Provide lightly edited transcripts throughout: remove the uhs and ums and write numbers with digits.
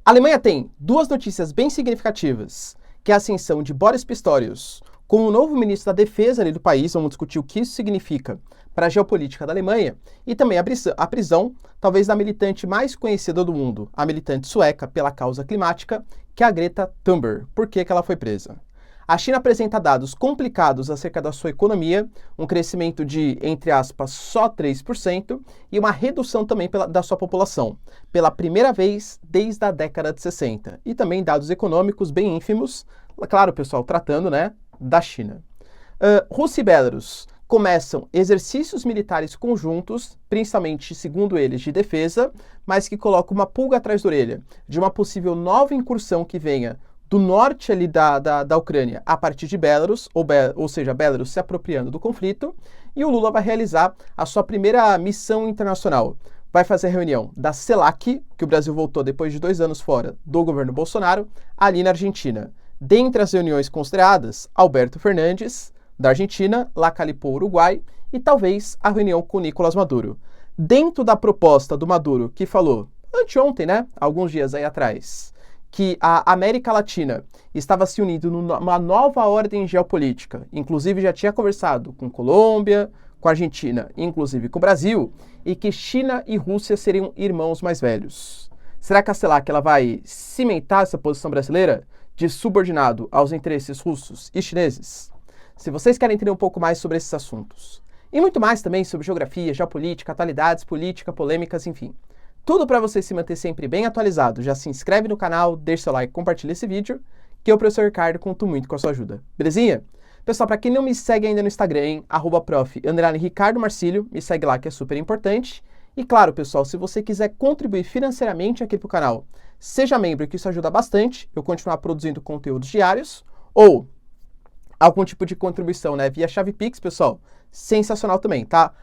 A Alemanha tem duas notícias bem significativas, que é a ascensão de Boris Pistorius como o novo ministro da Defesa ali do país, vamos discutir o que isso significa para a geopolítica da Alemanha, e também a prisão, talvez da militante mais conhecida do mundo, a militante sueca pela causa climática, que é a Greta Thunberg. Por que ela foi presa? A China apresenta dados complicados acerca da sua economia, um crescimento de, entre aspas, só 3% e uma redução também da sua população, pela primeira vez desde a década de 60. E também dados econômicos bem ínfimos, claro, pessoal, tratando, né, da China. Rússia e Belarus começam exercícios militares conjuntos, principalmente, segundo eles, de defesa, mas que colocam uma pulga atrás da orelha de uma possível nova incursão que venha do norte ali da Ucrânia a partir de Belarus, ou seja, Belarus se apropriando do conflito, e o Lula vai realizar a sua primeira missão internacional. Vai fazer a reunião da CELAC, que o Brasil voltou depois de 2 anos fora do governo Bolsonaro, ali na Argentina. Dentre as reuniões consideradas, Alberto Fernandes, da Argentina, Lacalipó, Uruguai, e talvez a reunião com Nicolás Maduro. Dentro da proposta do Maduro, que falou anteontem, né, alguns dias aí atrás, que a América Latina estava se unindo numa nova ordem geopolítica, inclusive já tinha conversado com Colômbia, com a Argentina, inclusive com o Brasil, e que China e Rússia seriam irmãos mais velhos. Será que a CELAC ela vai cimentar essa posição brasileira de subordinado aos interesses russos e chineses? Se vocês querem entender um pouco mais sobre esses assuntos, e muito mais também sobre geografia, geopolítica, atualidades, política, polêmicas, enfim, tudo para você se manter sempre bem atualizado, já se inscreve no canal, deixa seu like, compartilha esse vídeo, que eu, professor Ricardo, conto muito com a sua ajuda. Belezinha? Pessoal, para quem não me segue ainda no Instagram, hein, @prof_Ricardo Marcílio, me segue lá que é super importante. E claro, pessoal, se você quiser contribuir financeiramente aqui para o canal, seja membro, que isso ajuda bastante eu continuar produzindo conteúdos diários, ou algum tipo de contribuição, né, via chave Pix, pessoal, sensacional também, tá?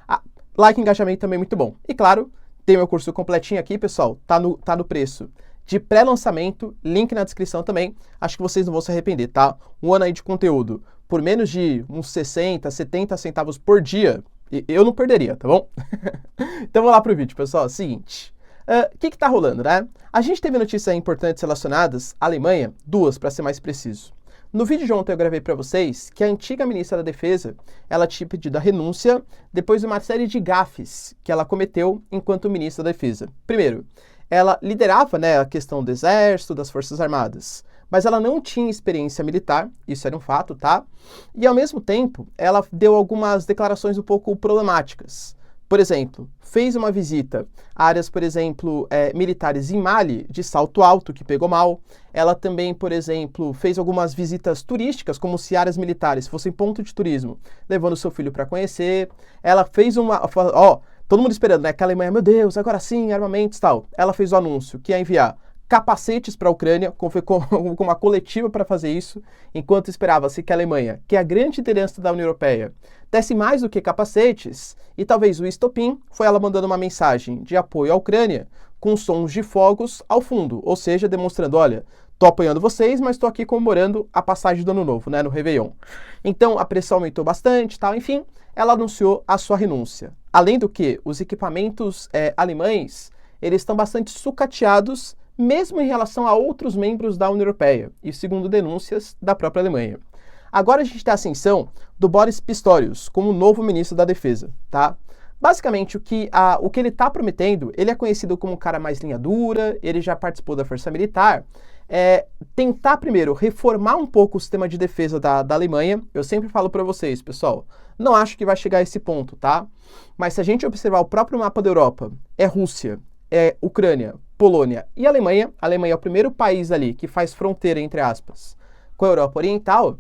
Like e engajamento também muito bom. E claro, tem meu curso completinho aqui, pessoal, tá no preço de pré-lançamento, link na descrição também, acho que vocês não vão se arrepender, tá? Um ano aí de conteúdo por menos de uns 60, 70 centavos por dia, eu não perderia, tá bom? Então vamos lá pro vídeo, pessoal, seguinte, o que tá rolando, né? A gente teve notícias importantes relacionadas à Alemanha, 2 para ser mais preciso. No vídeo de ontem eu gravei para vocês que a antiga ministra da Defesa, ela tinha pedido a renúncia depois de uma série de gafes que ela cometeu enquanto ministra da Defesa. Primeiro, ela liderava, né, a questão do Exército, das Forças Armadas, mas ela não tinha experiência militar, isso era um fato, tá? E ao mesmo tempo, ela deu algumas declarações um pouco problemáticas. Por exemplo, fez uma visita a áreas, por exemplo, militares em Mali, de salto alto, que pegou mal. Ela também, por exemplo, fez algumas visitas turísticas, como se áreas militares fossem ponto de turismo, levando seu filho para conhecer. Ela fez todo mundo esperando, né? Que a Alemanha, meu Deus, agora sim, armamentos e tal. Ela fez o anúncio que ia enviar capacetes para a Ucrânia, com uma coletiva para fazer isso, enquanto esperava-se que a Alemanha, que é a grande liderança da União Europeia, desse mais do que capacetes, e talvez o estopim foi ela mandando uma mensagem de apoio à Ucrânia com sons de fogos ao fundo, ou seja, demonstrando, olha, tô apoiando vocês, mas tô aqui comemorando a passagem do Ano Novo, né, no Réveillon. Então, a pressão aumentou bastante, tal, enfim, ela anunciou a sua renúncia. Além do que, os equipamentos alemães, eles estão bastante sucateados, mesmo em relação a outros membros da União Europeia, e segundo denúncias da própria Alemanha. Agora a gente tem a ascensão do Boris Pistorius como novo ministro da Defesa, tá? Basicamente, o que ele está prometendo, ele é conhecido como um cara mais linha dura, ele já participou da Força Militar, tentar primeiro reformar um pouco o sistema de defesa da Alemanha. Eu sempre falo para vocês, pessoal, não acho que vai chegar a esse ponto, tá? Mas se a gente observar o próprio mapa da Europa, é Rússia, é Ucrânia, Polônia e Alemanha. A Alemanha é o primeiro país ali que faz fronteira, entre aspas, com a Europa Oriental.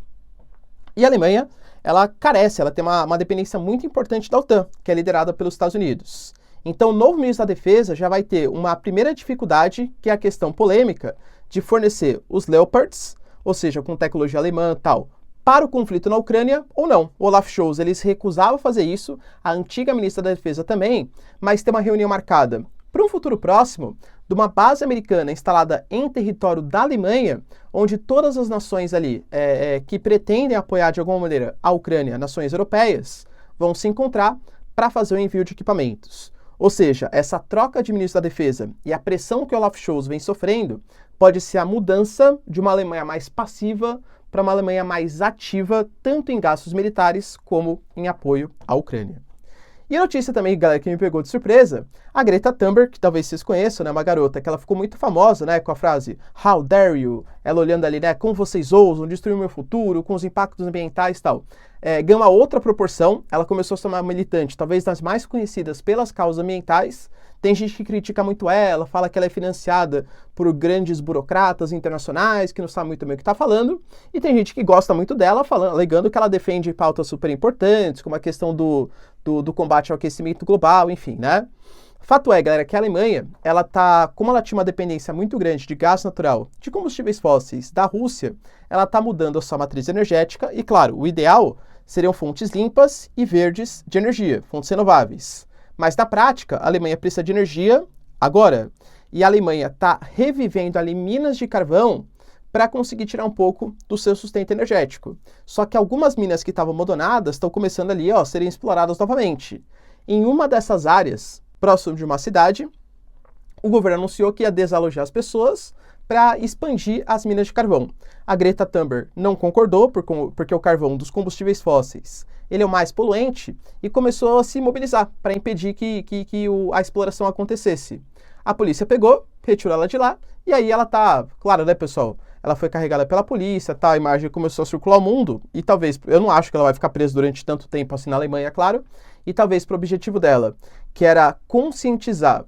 E a Alemanha, ela carece, ela tem uma dependência muito importante da OTAN, que é liderada pelos Estados Unidos. Então, o novo ministro da Defesa já vai ter uma primeira dificuldade, que é a questão polêmica de fornecer os Leopards, ou seja, com tecnologia alemã e tal, para o conflito na Ucrânia ou não. O Olaf Scholz, ele se recusava a fazer isso, a antiga ministra da Defesa também, mas tem uma reunião marcada para um futuro próximo de uma base americana instalada em território da Alemanha, onde todas as nações ali que pretendem apoiar de alguma maneira a Ucrânia, nações europeias, vão se encontrar para fazer o envio de equipamentos. Ou seja, essa troca de ministro da Defesa e a pressão que o Olaf Scholz vem sofrendo pode ser a mudança de uma Alemanha mais passiva para uma Alemanha mais ativa, tanto em gastos militares como em apoio à Ucrânia. E a notícia também, galera, que me pegou de surpresa, a Greta Thunberg, que talvez vocês conheçam, né, uma garota que ela ficou muito famosa, né, com a frase How dare you? Ela olhando ali, né, como vocês ousam destruir o meu futuro, com os impactos ambientais e tal. Ganhou uma outra proporção, ela começou a ser uma militante, talvez das mais conhecidas pelas causas ambientais. Tem gente que critica muito ela, fala que ela é financiada por grandes burocratas internacionais, que não sabe muito bem o que está falando. E tem gente que gosta muito dela, alegando que ela defende pautas super importantes, como a questão do combate ao aquecimento global, enfim, né? Fato é, galera, que a Alemanha, como ela tinha uma dependência muito grande de gás natural, de combustíveis fósseis da Rússia, ela está mudando a sua matriz energética e, claro, o ideal seriam fontes limpas e verdes de energia, fontes renováveis. Mas, na prática, a Alemanha precisa de energia agora. E a Alemanha está revivendo ali minas de carvão para conseguir tirar um pouco do seu sustento energético. Só que algumas minas que estavam abandonadas estão começando ali a serem exploradas novamente. Em uma dessas áreas, próximo de uma cidade, o governo anunciou que ia desalojar as pessoas para expandir as minas de carvão. A Greta Thunberg não concordou, porque o carvão dos combustíveis fósseis ele é o mais poluente, e começou a se mobilizar para impedir que a exploração acontecesse. A polícia pegou, retirou ela de lá, e aí ela tá, claro, né, pessoal? Ela foi carregada pela polícia, tá? A imagem começou a circular o mundo, e talvez, eu não acho que ela vai ficar presa durante tanto tempo assim na Alemanha, claro, e talvez para o objetivo dela, que era conscientizar,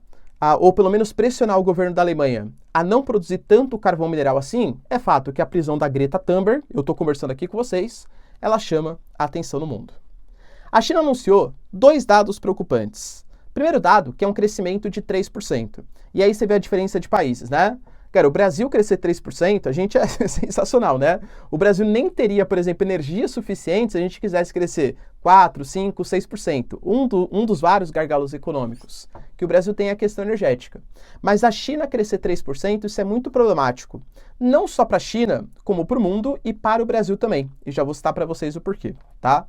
ou pelo menos pressionar o governo da Alemanha a não produzir tanto carvão mineral assim, é fato que a prisão da Greta Thunberg, eu estou conversando aqui com vocês, ela chama a atenção no mundo. A China anunciou 2 dados preocupantes. Primeiro dado, que é um crescimento de 3%. E aí você vê a diferença de países, né? Cara, o Brasil crescer 3%, a gente é sensacional, né? O Brasil nem teria, por exemplo, energia suficiente se a gente quisesse crescer 4, 5, 6%. Um dos vários gargalos econômicos que o Brasil tem é a questão energética. Mas a China crescer 3%, isso é muito problemático. Não só para a China, como para o mundo e para o Brasil também. E já vou citar para vocês o porquê, tá?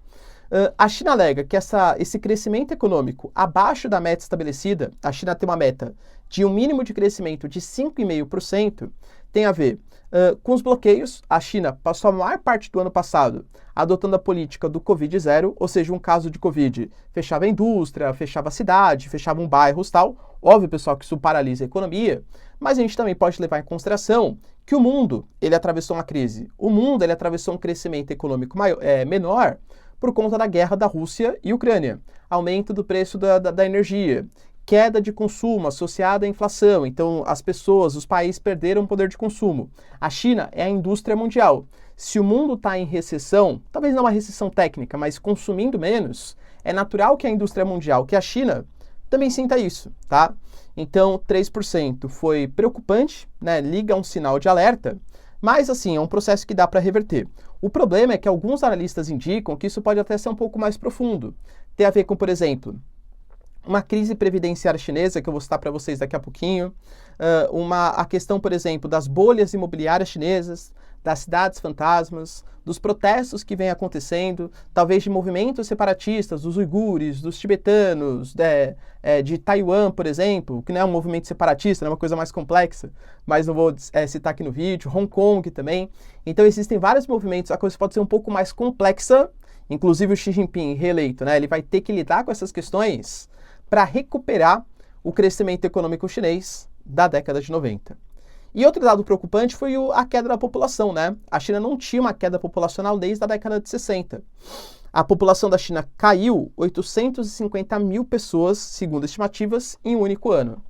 A China alega que esse crescimento econômico abaixo da meta estabelecida, a China tem uma meta de um mínimo de crescimento de 5,5%, tem a ver com os bloqueios. A China passou a maior parte do ano passado adotando a política do Covid-0, ou seja, um caso de Covid, fechava a indústria, fechava a cidade, fechava um bairro e tal. Óbvio, pessoal, que isso paralisa a economia, mas a gente também pode levar em consideração que o mundo, ele atravessou uma crise. O mundo, ele atravessou um crescimento econômico menor por conta da guerra da Rússia e Ucrânia, aumento do preço da energia, queda de consumo associada à inflação. Então, as pessoas, os países perderam poder de consumo. A China é a indústria mundial. Se o mundo está em recessão, talvez não uma recessão técnica, mas consumindo menos, é natural que a indústria mundial, que a China, também sinta isso, tá? Então, 3% foi preocupante, né? Liga um sinal de alerta, mas, assim, é um processo que dá para reverter. O problema é que alguns analistas indicam que isso pode até ser um pouco mais profundo. Tem a ver com, por exemplo, uma crise previdenciária chinesa, que eu vou citar para vocês daqui a pouquinho, a questão, por exemplo, das bolhas imobiliárias chinesas, das cidades fantasmas, dos protestos que vêm acontecendo, talvez de movimentos separatistas, dos uigures, dos tibetanos, de Taiwan, por exemplo, que não é um movimento separatista, é uma coisa mais complexa, mas não vou citar aqui no vídeo, Hong Kong também. Então existem vários movimentos, a coisa pode ser um pouco mais complexa, inclusive o Xi Jinping, reeleito, né, ele vai ter que lidar com essas questões para recuperar o crescimento econômico chinês da década de 90. E outro dado preocupante foi a queda da população, né? A China não tinha uma queda populacional desde a década de 60. A população da China caiu 850 mil pessoas, segundo estimativas, em um único ano.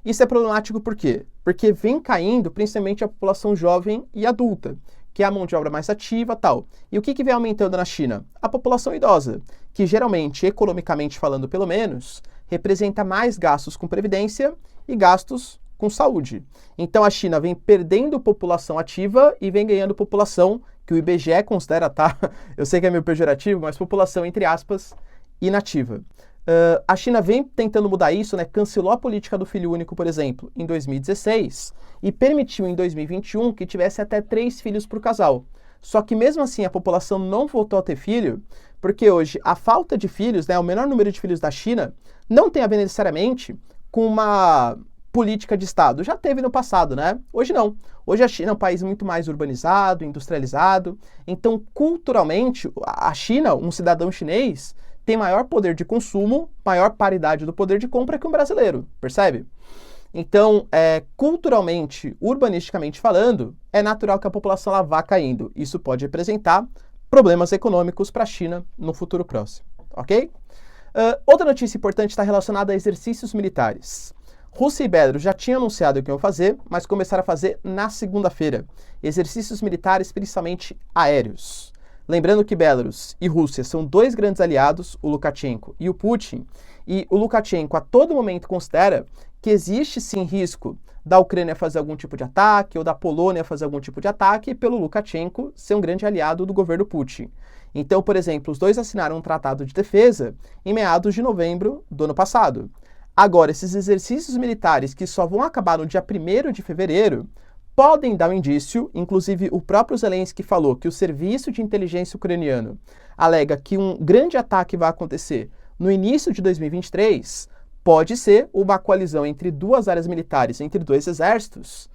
Isso é problemático por quê? Porque vem caindo principalmente a população jovem e adulta, que é a mão de obra mais ativa e tal. E o que vem aumentando na China? A população idosa, que geralmente, economicamente falando pelo menos, representa mais gastos com previdência e gastos com saúde. Então a China vem perdendo população ativa e vem ganhando população que o IBGE considera, tá? Eu sei que é meio pejorativo, mas população, entre aspas, inativa. A China vem tentando mudar isso, né? Cancelou a política do filho único, por exemplo, em 2016 e permitiu em 2021 que tivesse até 3 filhos por casal. Só que mesmo assim a população não voltou a ter filho, porque hoje a falta de filhos, né, o menor número de filhos da China, não tem a ver necessariamente com uma política de Estado. Já teve no passado, né? Hoje não. Hoje a China é um país muito mais urbanizado, industrializado. Então, culturalmente, a China, um cidadão chinês, tem maior poder de consumo, maior paridade do poder de compra que um brasileiro, percebe? Então, culturalmente, urbanisticamente falando, é natural que a população ela vá caindo. Isso pode representar problemas econômicos para a China no futuro próximo, ok? Outra notícia importante está relacionada a exercícios militares. Rússia e Belarus já tinham anunciado o que iam fazer, mas começaram a fazer na segunda-feira. Exercícios militares, principalmente aéreos. Lembrando que Belarus e Rússia são dois grandes aliados, o Lukashenko e o Putin, e o Lukashenko a todo momento considera que existe sim risco da Ucrânia fazer algum tipo de ataque ou da Polônia fazer algum tipo de ataque pelo Lukashenko ser um grande aliado do governo Putin. Então, por exemplo, os dois assinaram um tratado de defesa em meados de novembro do ano passado. Agora, esses exercícios militares que só vão acabar no dia 1º de fevereiro podem dar um indício, inclusive o próprio Zelensky falou que o serviço de inteligência ucraniano alega que um grande ataque vai acontecer no início de 2023, pode ser uma coalizão entre duas áreas militares, entre dois exércitos,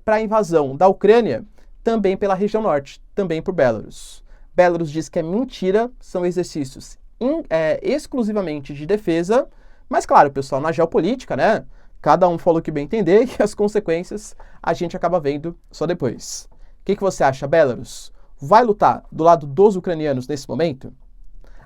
para a invasão da Ucrânia, também pela região norte, também por Belarus. Belarus diz que é mentira, são exercícios exclusivamente de defesa, mas claro, pessoal, na geopolítica, né? Cada um fala o que bem entender e as consequências a gente acaba vendo só depois. O que você acha, Belarus? Vai lutar do lado dos ucranianos nesse momento?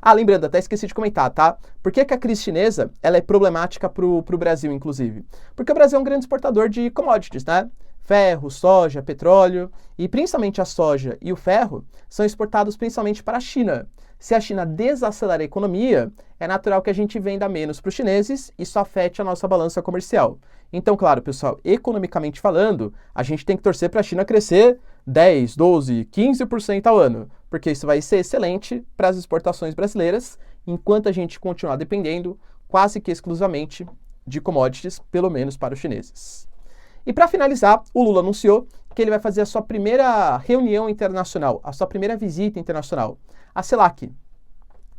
Ah, lembrando, até esqueci de comentar, tá? Por que a crise chinesa ela é problemática pro Brasil, inclusive? Porque o Brasil é um grande exportador de commodities, né? Ferro, soja, petróleo, e principalmente a soja e o ferro são exportados principalmente para a China. Se a China desacelerar a economia, é natural que a gente venda menos para os chineses e isso afete a nossa balança comercial. Então, claro, pessoal, economicamente falando, a gente tem que torcer para a China crescer 10, 12, 15% ao ano, porque isso vai ser excelente para as exportações brasileiras, enquanto a gente continuar dependendo quase que exclusivamente de commodities, pelo menos para os chineses. E para finalizar, o Lula anunciou que ele vai fazer a sua primeira reunião internacional, a sua primeira visita internacional, a CELAC,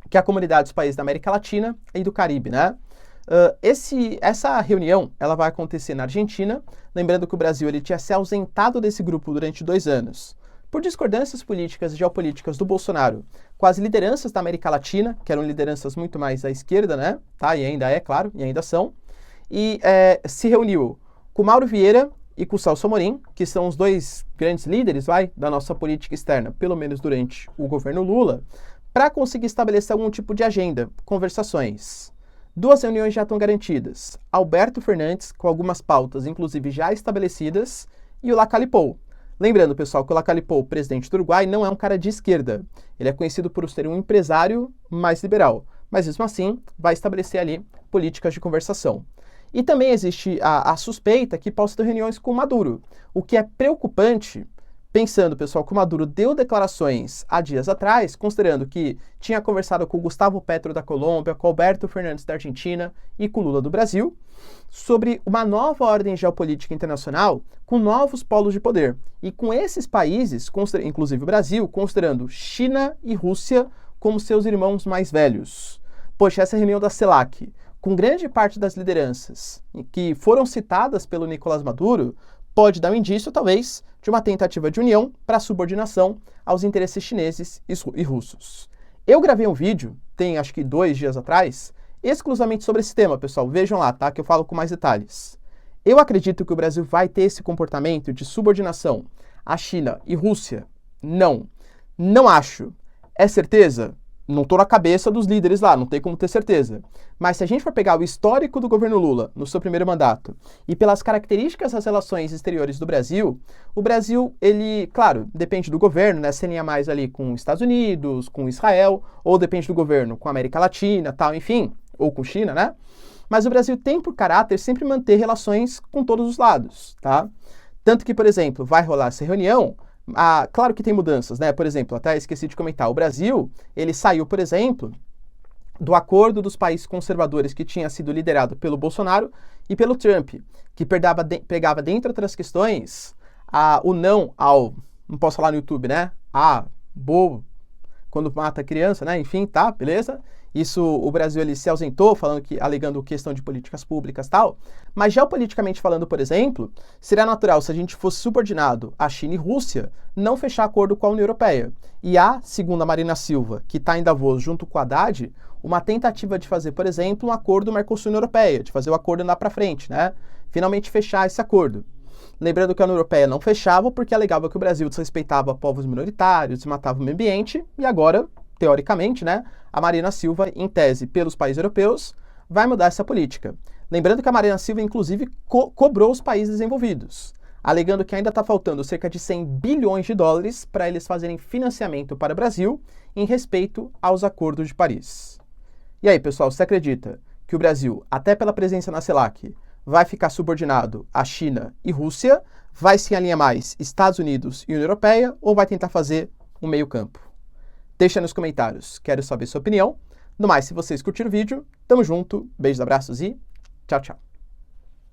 que é a Comunidade dos Países da América Latina e do Caribe, né? Essa reunião ela vai acontecer na Argentina, lembrando que o Brasil ele tinha se ausentado desse grupo durante 2 anos, por discordâncias políticas e geopolíticas do Bolsonaro com as lideranças da América Latina, que eram lideranças muito mais à esquerda, né? Tá? E ainda é, claro, e ainda são. E se reuniu com Mauro Vieira e com Celso Amorim, que são os dois grandes líderes, da nossa política externa, pelo menos durante o governo Lula, para conseguir estabelecer algum tipo de agenda, conversações. 2 reuniões já estão garantidas. Alberto Fernandes, com algumas pautas, inclusive já estabelecidas, e o Lacalle Pou. Lembrando, pessoal, que o Lacalle Pou, presidente do Uruguai, não é um cara de esquerda. Ele é conhecido por ser um empresário mais liberal, mas mesmo assim vai estabelecer ali políticas de conversação. E também existe a suspeita que possa ter reuniões com Maduro, o que é preocupante, pensando, pessoal, que o Maduro deu declarações há dias atrás, considerando que tinha conversado com o Gustavo Petro da Colômbia, com Alberto Fernandes da Argentina e com Lula do Brasil, sobre uma nova ordem geopolítica internacional com novos polos de poder. E com esses países, inclusive o Brasil, considerando China e Rússia como seus irmãos mais velhos. Poxa, essa reunião da CELAC, com grande parte das lideranças que foram citadas pelo Nicolás Maduro, pode dar um indício, talvez, de uma tentativa de união para subordinação aos interesses chineses e russos. Eu gravei um vídeo, tem acho que 2 dias atrás, exclusivamente sobre esse tema, pessoal. Vejam lá, tá? Que eu falo com mais detalhes. Eu acredito que o Brasil vai ter esse comportamento de subordinação à China e Rússia? Não. Não acho. É certeza? Não estou na cabeça dos líderes lá, não tem como ter certeza. Mas se a gente for pegar o histórico do governo Lula no seu primeiro mandato e pelas características das relações exteriores do Brasil, o Brasil, ele, claro, depende do governo, né? Se alinha mais ali com os Estados Unidos, com Israel, ou depende do governo com a América Latina, tal, enfim, ou com China, né? Mas o Brasil tem por caráter sempre manter relações com todos os lados, tá? Tanto que, por exemplo, vai rolar essa reunião. Claro que tem mudanças, né? Por exemplo, até esqueci de comentar, o Brasil, ele saiu, por exemplo, do acordo dos países conservadores que tinha sido liderado pelo Bolsonaro e pelo Trump, que pegava dentre outras questões, o não ao, não posso falar no YouTube, né? Bobo, quando mata a criança, né? Enfim, tá, beleza? Isso, o Brasil ele se ausentou, alegando questão de políticas públicas e tal, mas geopoliticamente falando, por exemplo, seria natural, se a gente fosse subordinado à China e Rússia, não fechar acordo com a União Europeia. E há, segundo a Marina Silva, que está em Davos junto com o Haddad, uma tentativa de fazer, por exemplo, um acordo Mercosul-União Europeia, de fazer o acordo andar para frente, né? Finalmente fechar esse acordo. Lembrando que a União Europeia não fechava porque alegava que o Brasil desrespeitava povos minoritários e matava o meio ambiente, e agora, teoricamente, né, a Marina Silva, em tese, pelos países europeus, vai mudar essa política. Lembrando que a Marina Silva, inclusive, cobrou os países desenvolvidos, alegando que ainda está faltando cerca de 100 bilhões de dólares para eles fazerem financiamento para o Brasil em respeito aos acordos de Paris. E aí, pessoal, você acredita que o Brasil, até pela presença na CELAC, vai ficar subordinado à China e Rússia, vai se alinhar mais Estados Unidos e União Europeia, ou vai tentar fazer um meio campo? Deixa nos comentários, quero saber sua opinião. No mais, se vocês curtiram o vídeo, tamo junto, beijos, abraços e tchau, tchau.